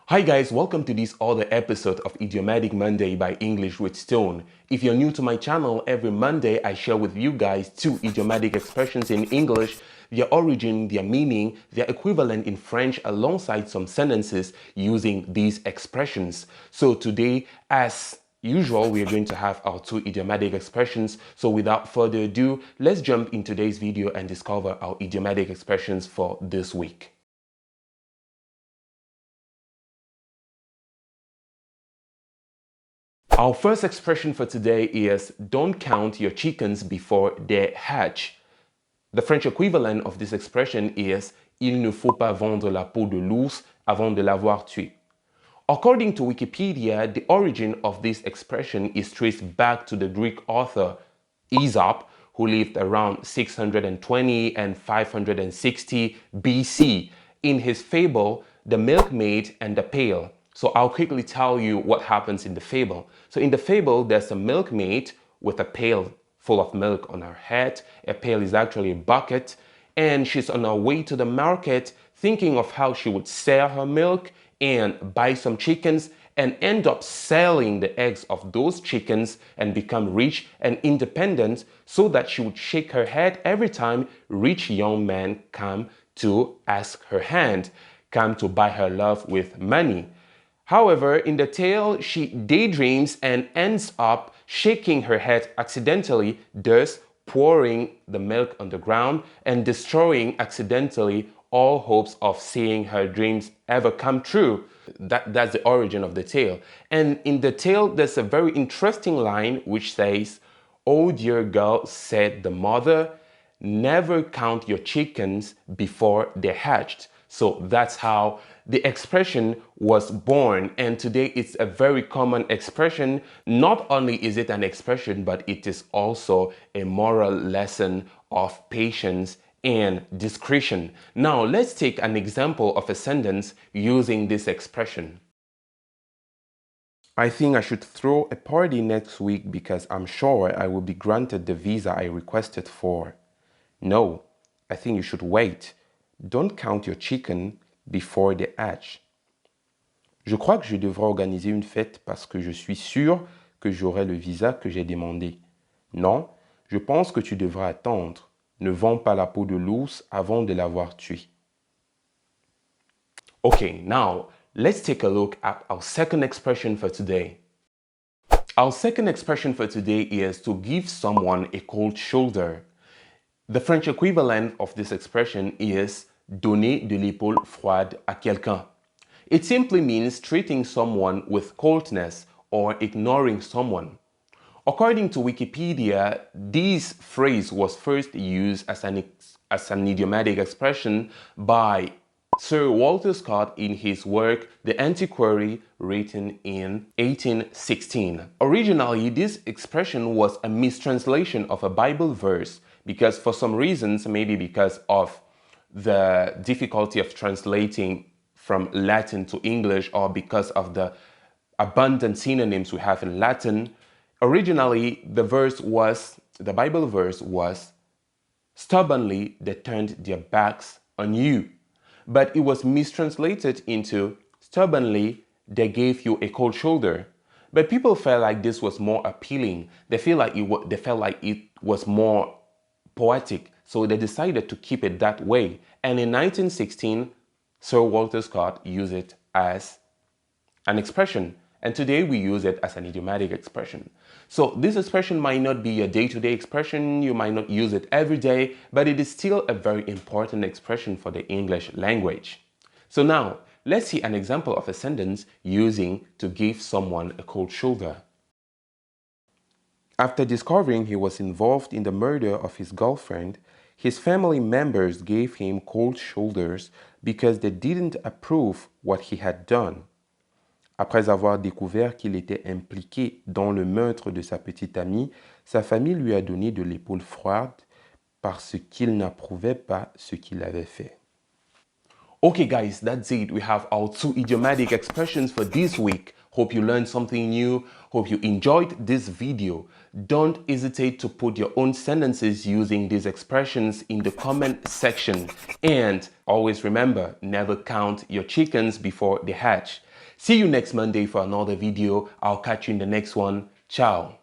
Hi guys, welcome to this other episode of Idiomatic Monday by English with Stone. If you're new to my channel, every Monday I share with you guys two idiomatic expressions in English, their origin, their meaning, their equivalent in French alongside some sentences using these expressions. So today, as usual, we are going to have our two idiomatic expressions. So without further ado, let's jump in today's video and discover our idiomatic expressions for this week. Our first expression for today is don't count your chickens before they hatch. The French equivalent of this expression is il ne faut pas vendre la peau de l'ours avant de l'avoir tué. According to Wikipedia, the origin of this expression is traced back to the Greek author Aesop, who lived around 620 and 560 BC, in his fable, The Milkmaid and the Pail. So I'll quickly tell you what happens in the fable. So in the fable, there's a milkmaid with a pail full of milk on her head. A pail is actually a bucket, and she's on her way to the market thinking of how she would sell her milk and buy some chickens and end up selling the eggs of those chickens and become rich and independent, so that she would shake her head every time rich young men come to ask her hand, come to buy her love with money. However, in the tale, she daydreams and ends up shaking her head accidentally, thus pouring the milk on the ground and destroying accidentally all hopes of seeing her dreams ever come true. That's the origin of the tale. And in the tale, there's a very interesting line which says, "Oh dear girl," said the mother, "never count your chickens before they're hatched." So that's how the expression was born, and today it's a very common expression. Not only is it an expression, but it is also a moral lesson of patience and discretion. Now let's take an example of a sentence using this expression. I think I should throw a party next week because I'm sure I will be granted the visa I requested for. No, I think you should wait. Don't count your chicken before they hatch. Je crois que je devrais organiser une fête parce que je suis sûr que j'aurai le visa que j'ai demandé. Non, je pense que tu devrais attendre. Ne vends pas la peau de l'ours avant de l'avoir tué. Okay, now let's take a look at our second expression for today. Our second expression for today is to give someone a cold shoulder. The French equivalent of this expression is donner de l'épaule froide à quelqu'un. It simply means treating someone with coldness or ignoring someone. According to Wikipedia, this phrase was first used as an idiomatic expression by Sir Walter Scott in his work The Antiquary, written in 1816. Originally, this expression was a mistranslation of a Bible verse because for some reasons, maybe because of the difficulty of translating from Latin to English or because of the abundant synonyms we have in Latin, originally the Bible verse was, "Stubbornly they turned their backs on you." But it was mistranslated into, "Stubbornly they gave you a cold shoulder." But people felt like this was more appealing. They felt like it was more poetic, so they decided to keep it that way. And in 1916, Sir Walter Scott used it as an expression, and today we use it as an idiomatic expression. So this expression might not be a day-to-day expression, you might not use it every day, but it is still a very important expression for the English language. So now, let's see an example of a sentence using to give someone a cold shoulder. After discovering he was involved in the murder of his girlfriend, his family members gave him cold shoulders because they didn't approve what he had done. Après avoir découvert qu'il était impliqué dans le meurtre de sa petite amie, sa famille lui a donné de l'épaule froide parce qu'il n'approuvait pas ce qu'il avait fait. Okay guys, that's it. We have our two idiomatic expressions for this week. Hope you learned something new. Hope you enjoyed this video. Don't hesitate to put your own sentences using these expressions in the comment section. And always remember, never count your chickens before they hatch. See you next Monday for another video. I'll catch you in the next one. Ciao.